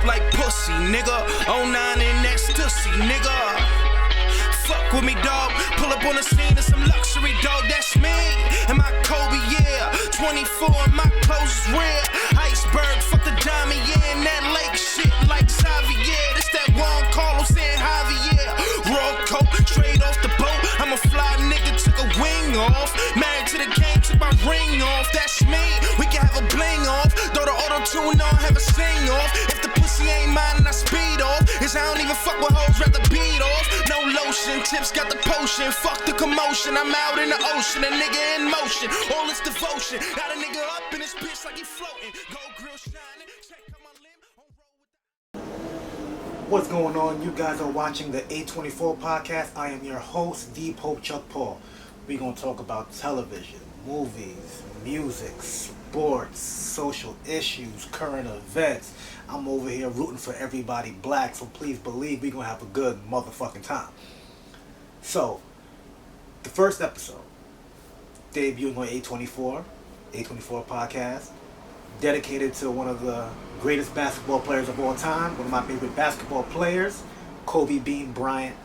like pussy, nigga. 09 and ecstasy, nigga. Fuck with me, dog. Pull up on the scene of some luxury, dog. That's me. And my Kobe, yeah. 24 and my clothes is rare. Iceberg, fuck the diamond, yeah. And that lake shit like Xavier. This that Juan Carlos and Javier. Raw coat, straight off the boat. I'm a fly nigga, took a wing off. Married to the game, took my ring off. That's me. We can have a bling off. Throw the auto-tune on, have a sing off. If the pussy ain't mine and I speed off. Cause I don't even fuck with hoes, rather beat off. No lotion, tips got the potion. Fuck the commotion, I'm out in the ocean. A nigga in motion, all this devotion. Got a nigga up in this bitch like he floating. Gold grill shining, check out my limb. On roll with What's going on? You guys are watching the A24 podcast. I am your host, D. Pope Chuck Paul. We're going to talk about television, movies, music, sports, social issues, current events. I'm over here rooting for everybody black, so please believe we're going to have a good motherfucking time. So, the first episode, debuting on A24 podcast, dedicated to one of the greatest basketball players of all time, one of my favorite basketball players, Kobe Bean Bryant,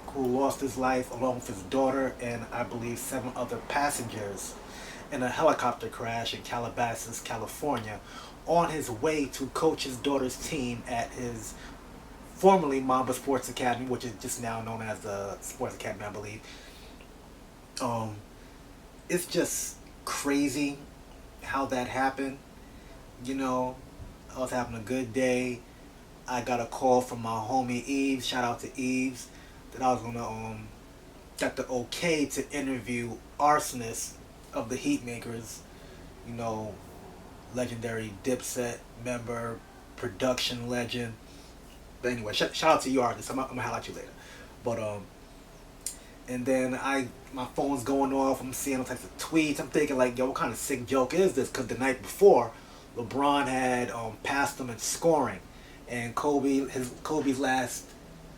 who lost his life along with his daughter and I believe 7 other passengers in a helicopter crash in Calabasas, California, on his way to coach his daughter's team at his formerly Mamba Sports Academy, which is just now known as the Sports Academy, I believe. It's just crazy how that happened. You know, I was having a good day. I got a call from my homie Eves, shout out to Eves, that I was gonna got the okay to interview Arsonist of the Heatmakers, you know, legendary Dipset member, production legend. But anyway, shout out to you, artist. I'm gonna highlight you later. But and then my phone's going off. I'm seeing all types of tweets. I'm thinking like, yo, what kind of sick joke is this? Because the night before, LeBron had passed him in scoring, and Kobe's last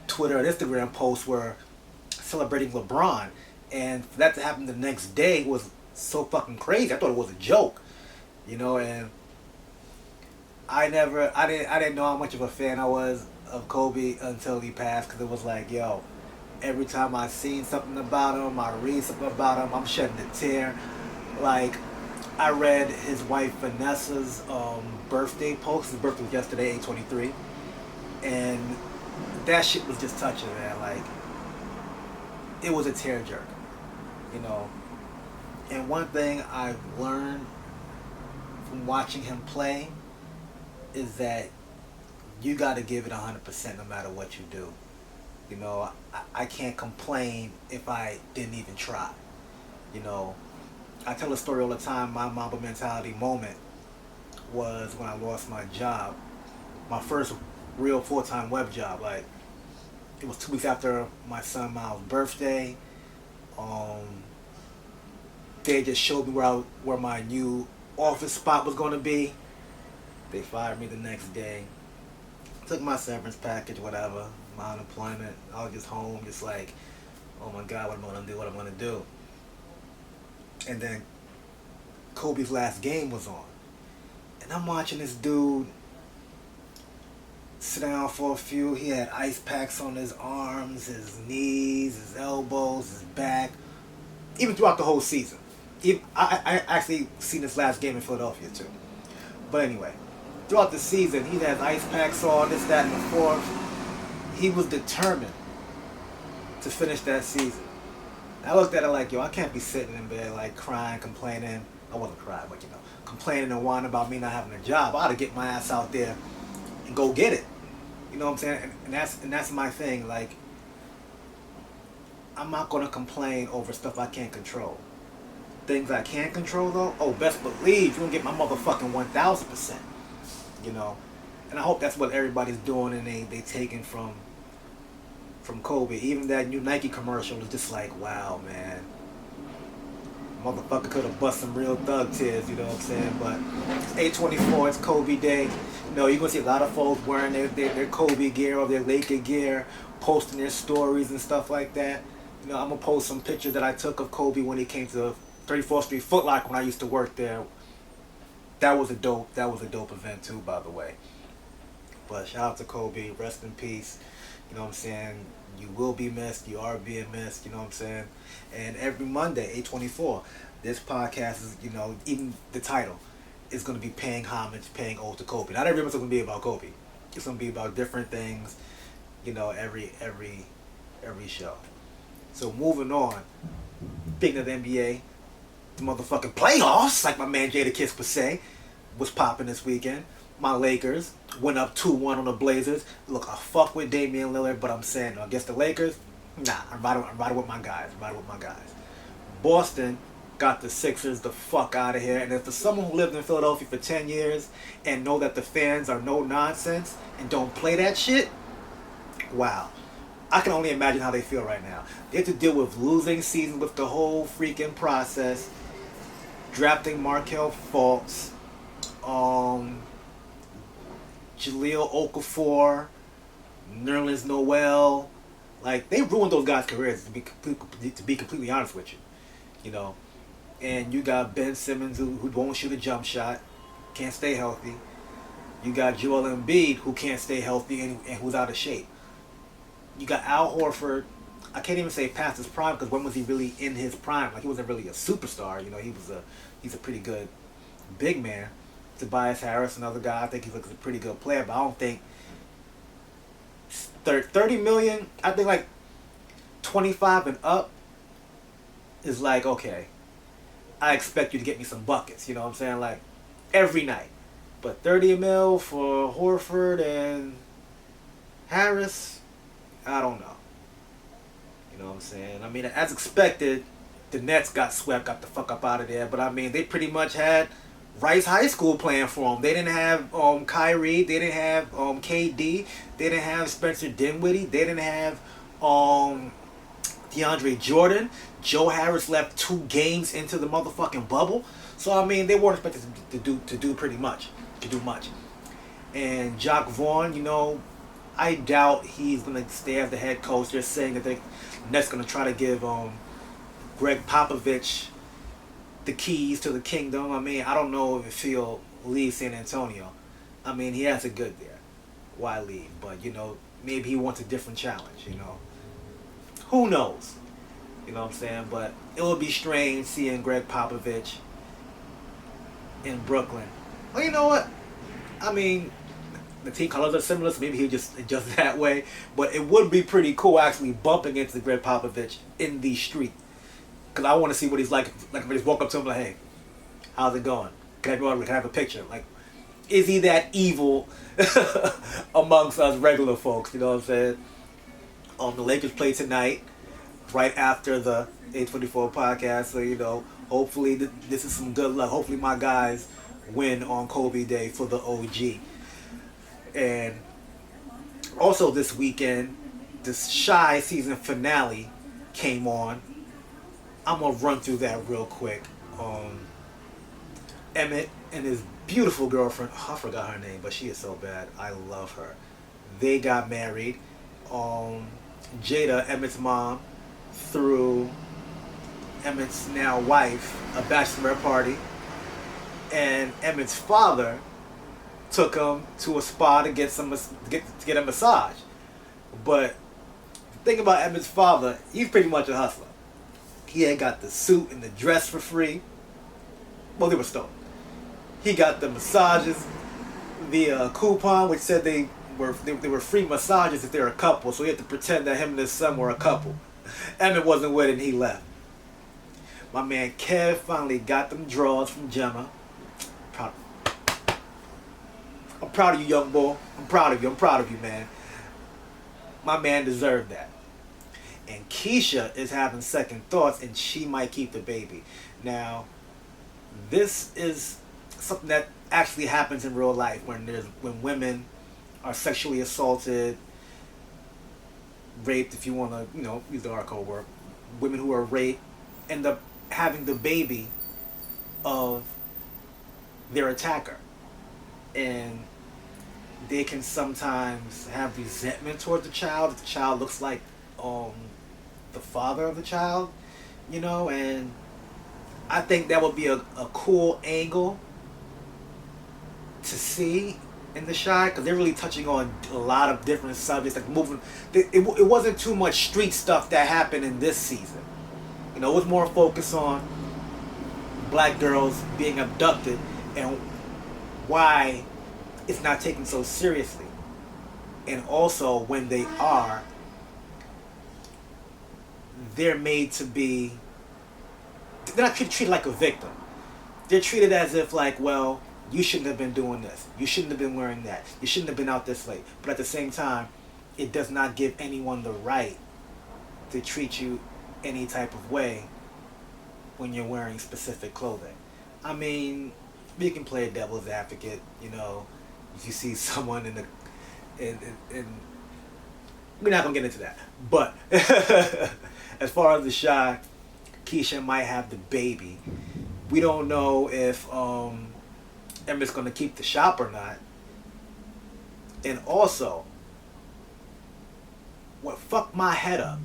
Twitter and Instagram posts were celebrating LeBron, and for that to happen the next day was so fucking crazy. I thought it was a joke, you know. And I didn't know how much of a fan I was of Kobe until he passed, because it was like, yo, every time I seen something about him, I read something about him, I'm shedding a tear. Like, I read his wife Vanessa's birthday post. His birthday was yesterday, 8/23, and that shit was just touching, man. Like, it was a tearjerker, you know. And one thing I've learned from watching him play is that you got to give it 100% no matter what you do. You know, I can't complain if I didn't even try. You know, I tell a story all the time. My Mamba mentality moment was when I lost my job, my first real full-time web job. Like, it was 2 weeks after my son Miles' birthday. They just showed me where my new office spot was going to be. They fired me the next day. Took my severance package, whatever, my unemployment. I was just home, just like, oh my God, what am I going to do? What am I going to do? And then Kobe's last game was on. And I'm watching this dude sit down for a few. He had ice packs on his arms, his knees, his elbows, his back, even throughout the whole season. I actually seen this last game in Philadelphia too. But anyway, throughout the season, he had ice packs on, this, that, and the fourth. He was determined to finish that season. I looked at it like, yo, I can't be sitting in bed like crying, complaining. I wasn't crying, but you know, complaining and whining about me not having a job. I ought to get my ass out there and go get it. You know what I'm saying? And that's my thing. Like, I'm not gonna complain over stuff I can't control. Things I can't control though, oh, best believe you're gonna get my motherfucking 1,000%. You know, and I hope that's what everybody's doing, and they taking from Kobe. Even that new Nike commercial was just like, wow, man, motherfucker could have bust some real thug tears. You know what I'm saying? But it's A24, it's Kobe Day. You know, you're gonna see a lot of folks wearing their Kobe gear or their Laker gear, posting their stories and stuff like that. You know, I'm gonna post some pictures that I took of Kobe when he came to 34th Street Foot Locker when I used to work there. That was a dope event too, by the way. But shout out to Kobe, rest in peace. You know what I'm saying? You will be missed. You are being missed. You know what I'm saying? And every Monday, 8:24, this podcast is, even the title is going to be paying homage, paying ode to Kobe. Not every episode is going to be about Kobe. It's going to be about different things. Every show. So moving on. Speaking of the NBA, the motherfucking playoffs, like my man Jada Kiss would say, was popping this weekend. My Lakers went up 2-1 on the Blazers. Look, I fuck with Damian Lillard, but I'm saying against the Lakers, nah, I'm riding with my guys. Boston got the Sixers the fuck out of here. And if for someone who lived in Philadelphia for 10 years and know that the fans are no nonsense and don't play that shit, wow. I can only imagine how they feel right now. They have to deal with losing season with the whole freaking process, drafting Markelle Fultz, Jahlil Okafor, Nerlens Noel. Like, they ruined those guys' careers, to be completely honest with you. And you got Ben Simmons who won't shoot a jump shot, can't stay healthy. You got Joel Embiid who can't stay healthy and who's out of shape. You got Al Horford. I can't even say past his prime, because when was he really in his prime? Like, he wasn't really a superstar. He's a pretty good big man. Tobias Harris, another guy. I think he looks a pretty good player, but I don't think 30 million. I think like 25 and up is like, okay, I expect you to get me some buckets. You know what I'm saying? Like, every night. But 30 mil for Horford and Harris, I don't know. You know what I'm saying? I mean, as expected, the Nets got swept, got the fuck up out of there. But I mean, they pretty much had Rice High School playing for them. They didn't have Kyrie. They didn't have KD. They didn't have Spencer Dinwiddie. They didn't have DeAndre Jordan. Joe Harris left 2 games into the motherfucking bubble. So I mean, they weren't expected to do pretty much, to do much. And Jacques Vaughn, I doubt he's gonna stay as the head coach. They're saying that the Nets gonna try to give Greg Popovich the keys to the kingdom. I mean, I don't know if he'll leave San Antonio. I mean, he has a good there. Why leave? But, maybe he wants a different challenge, Who knows? You know what I'm saying? But it would be strange seeing Greg Popovich in Brooklyn. Well, you know what? I mean, the team colors are similar, so maybe he'll just adjust that way. But it would be pretty cool actually bumping into Greg Popovich in the street. Because I want to see what he's like. Like, if I just walk up to him like, hey, how's it going? Can I have a picture? Like, is he that evil amongst us regular folks? You know what I'm saying? The Lakers play tonight, right after the 824 podcast. So, hopefully this is some good luck. Hopefully my guys win on Kobe Day for the OG. And also this weekend, the Shy season finale came on. I'm going to run through that real quick. Emmett and his beautiful girlfriend, I forgot her name, but she is so bad. I love her. They got married. Jada, Emmett's mom, threw Emmett's now wife a bachelorette party. And Emmett's father took him to a spa to get a massage. But the thing about Emmett's father, he's pretty much a hustler. He had got the suit and the dress for free. Well, they were stolen. He got the massages, the coupon, which said they were free massages if they're a couple. So he had to pretend that him and his son were a couple. Emmett wasn't with it and he left. My man Kev finally got them draws from Gemma. I'm proud of you, young boy. I'm proud of you, man. My man deserved that. And Keisha is having second thoughts, and she might keep the baby. Now, this is something that actually happens in real life when women are sexually assaulted, raped, if you want to, use the hardcore word. Women who are raped end up having the baby of their attacker. And they can sometimes have resentment towards the child if the child looks like the father of the child, and I think that would be a cool angle to see in The Shy, because they're really touching on a lot of different subjects, like moving. It wasn't too much street stuff that happened in this season. You know, it was more focused on black girls being abducted and why it's not taken so seriously. And also, when they are, they're made to be, they're not treated like a victim. They're treated as if like, well, you shouldn't have been doing this. You shouldn't have been wearing that. You shouldn't have been out this late. But at the same time, it does not give anyone the right to treat you any type of way when you're wearing specific clothing. I mean, you can play a devil's advocate, you know, if you see someone in we're not gonna get into that. But as far as The Shy, Keisha might have the baby. We don't know if Emmett's gonna keep the shop or not. And also, what fucked my head up,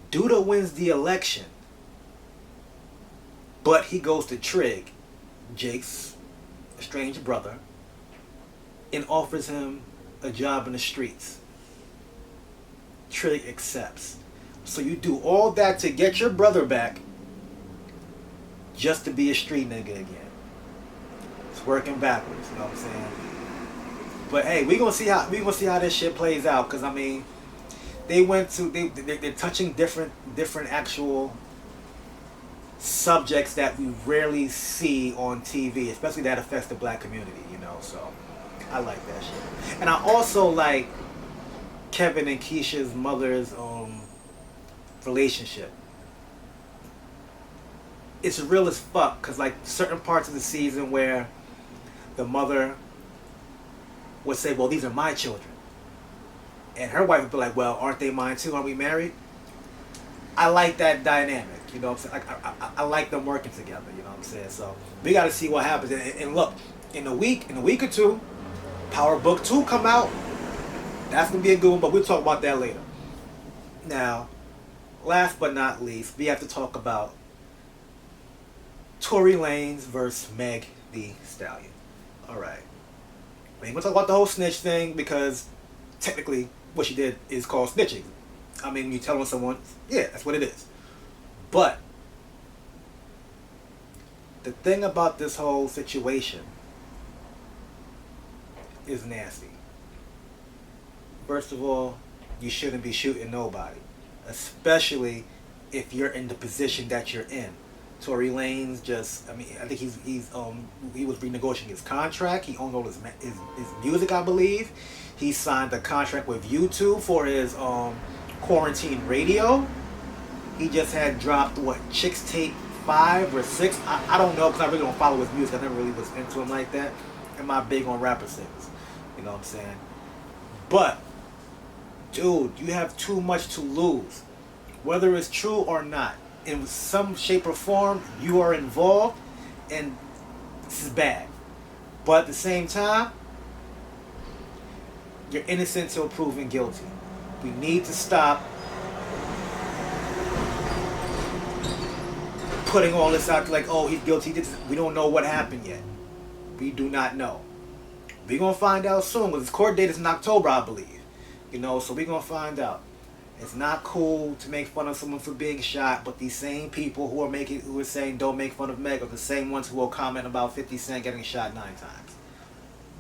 Duda wins the election, but he goes to Trig, Jake's estranged brother, and offers him a job in the streets. Trig accepts. So you do all that to get your brother back just to be a street nigga again. It's working backwards, you know what I'm saying? But hey, we gonna see how this shit plays out, cause I mean, they're touching different actual subjects that we rarely see on TV, especially that affects the black community, you know. So I like that shit, and I also like Kevin and Keisha's mother's relationship. It's real as fuck, cause like certain parts of the season where the mother would say, "Well, these are my children," and her wife would be like, "Well, aren't they mine too? Aren't we married?" I like that dynamic, you know what I'm saying? I like them working together, you know what I'm saying? So we got to see what happens. And look, in a week or two, Power Book 2 come out. That's gonna be a good one, but we'll talk about that later. Now, last but not least, we have to talk about Tory Lanez versus Meg the Stallion. All right. We ain't gonna talk about the whole snitch thing, because technically what she did is called snitching. I mean, you telling someone, yeah, that's what it is. But the thing about this whole situation is nasty. First of all, you shouldn't be shooting nobody, especially if you're in the position that you're in. Tory Lanez I think he was renegotiating his contract. He owned all his music, I believe. He signed a contract with YouTube for his quarantine radio. He just had dropped Chicks Tape 5 or 6. I don't know, because I really don't follow his music. I never really was into him like that. I'm not big on rapper singers. You know what I'm saying? But dude, you have too much to lose. Whether it's true or not, in some shape or form, you are involved, and this is bad. But at the same time, you're innocent till proven guilty. We need to stop putting all this out like, oh, he's guilty. We don't know what happened yet. We do not know. We're going to find out soon, because his court date is in October, I believe. You know, so we're going to find out. It's not cool to make fun of someone for being shot, but these same people who are saying don't make fun of Meg are the same ones who will comment about 50 Cent getting shot 9 times.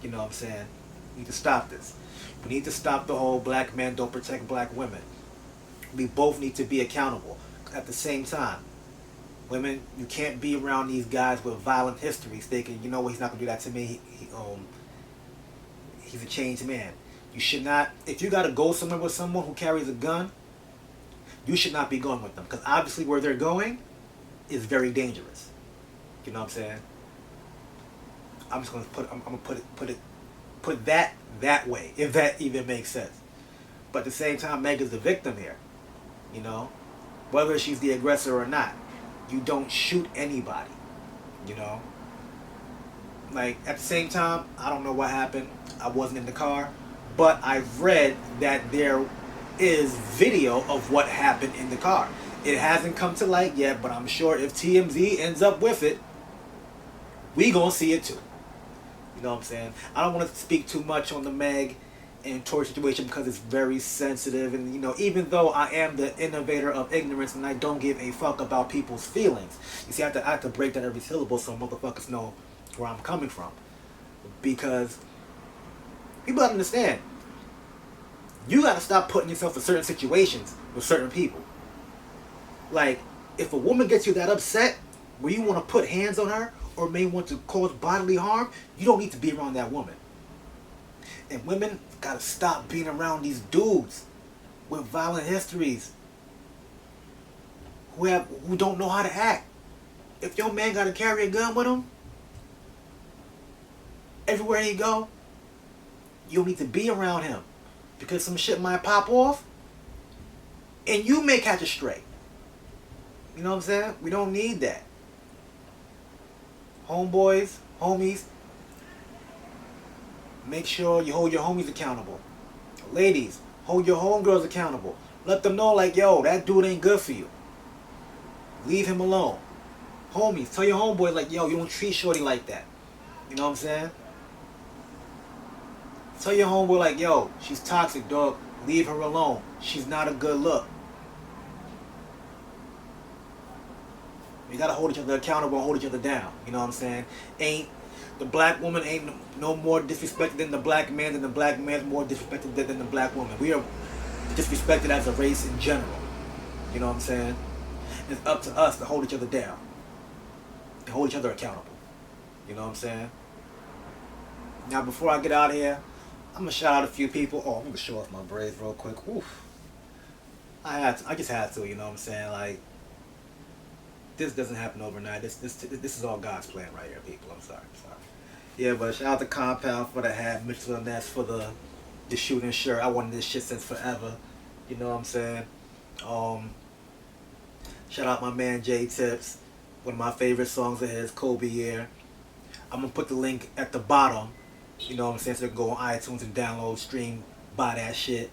You know what I'm saying? We need to stop this. We need to stop the whole black men don't protect black women. We both need to be accountable. At the same time, women, you can't be around these guys with violent histories thinking, you know what, he's not going to do that to me. He's a changed man. You should not, if you got to go somewhere with someone who carries a gun, you should not be going with them, because obviously where they're going is very dangerous. You know what I'm saying? I'm just going to put that way, if that even makes sense. But at the same time, Meg is the victim here. You know, whether she's the aggressor or not, you don't shoot anybody. You know, like at the same time, I don't know what happened. I wasn't in the car. But I've read that there is video of what happened in the car. It hasn't come to light yet, but I'm sure if TMZ ends up with it, we gonna see it too. You know what I'm saying? I don't want to speak too much on the Meg and Tory situation because it's very sensitive, and even though I am the innovator of ignorance and I don't give a fuck about people's feelings, you see, I have to break down every syllable so motherfuckers know where I'm coming from, because people don't understand. You gotta stop putting yourself in certain situations with certain people. Like, if a woman gets you that upset where you want to put hands on her or may want to cause bodily harm, you don't need to be around that woman. And women gotta stop being around these dudes with violent histories who don't know how to act. If your man gotta carry a gun with him everywhere he go, you don't need to be around him because some shit might pop off and you may catch a stray. You know what I'm saying? We don't need that. Homeboys, homies, make sure you hold your homies accountable. Ladies, hold your homegirls accountable. Let them know, like, yo, that dude ain't good for you. Leave him alone. Homies, tell your homeboy, like, yo, you don't treat shorty like that. You know what I'm saying? Tell your homeboy, like, yo, she's toxic, dog. Leave her alone. She's not a good look. We gotta hold each other accountable and hold each other down. You know what I'm saying? The black woman ain't no more disrespected than the black man, and the black man's more disrespected than the black woman. We are disrespected as a race in general. You know what I'm saying? It's up to us to hold each other down. To hold each other accountable. You know what I'm saying? Now, before I get out of here, I'm gonna shout out a few people. Oh, I'm gonna show off my braids real quick. Oof. I just had to, you know what I'm saying? Like, this doesn't happen overnight. This is all God's plan right here, people. I'm sorry. Yeah, but shout out to Compound for the hat, Mitchell and Ness for the shooting shirt. I wanted this shit since forever. You know what I'm saying? Shout out my man J Tips. One of my favorite songs of his, Kobe Year. I'm gonna put the link at the bottom. You know what I'm saying? So they can go on iTunes and download, stream, buy that shit.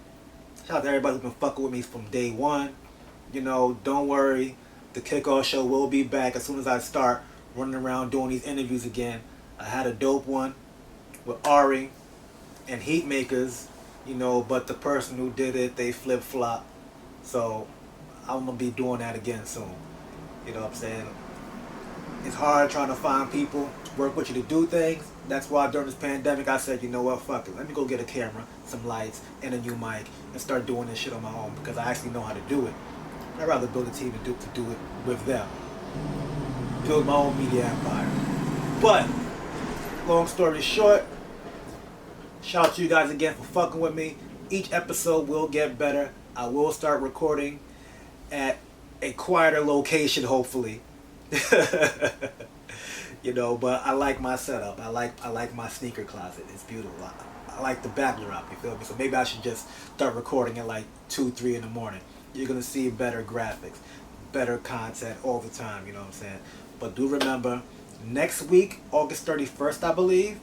Shout out to everybody who's been fucking with me from day one. You know, don't worry. The Kickoff Show will be back as soon as I start running around doing these interviews again. I had a dope one with Ari and Heatmakers, but the person who did it, they flip-flop. So I'm going to be doing that again soon. You know what I'm saying? It's hard trying to find people to work with you to do things. That's why during this pandemic I said, you know what, fuck it. Let me go get a camera, some lights, and a new mic and start doing this shit on my own because I actually know how to do it. I'd rather build a team to do it with them. Build my own media empire. But, long story short, shout out to you guys again for fucking with me. Each episode will get better. I will start recording at a quieter location, hopefully. But I like my setup. I like my sneaker closet. It's beautiful. I like the backdrop, you feel me? So maybe I should just start recording at like 2, 3 in the morning. You're going to see better graphics, better content all the time, you know what I'm saying? But do remember, next week, August 31st, I believe,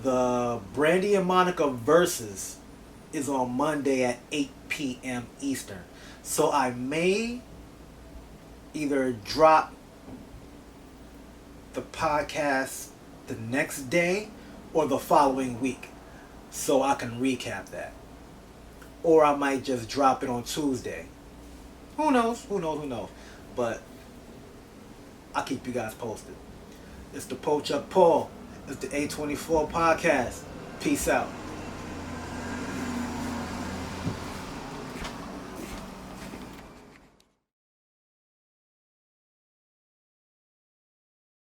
the Brandy and Monica Versus is on Monday at 8 p.m. Eastern. So I may either drop the podcast the next day or the following week so I can recap that. Or I might just drop it on Tuesday. Who knows? But I'll keep you guys posted. It's the Poach Up Paul. It's the A24 podcast. Peace out.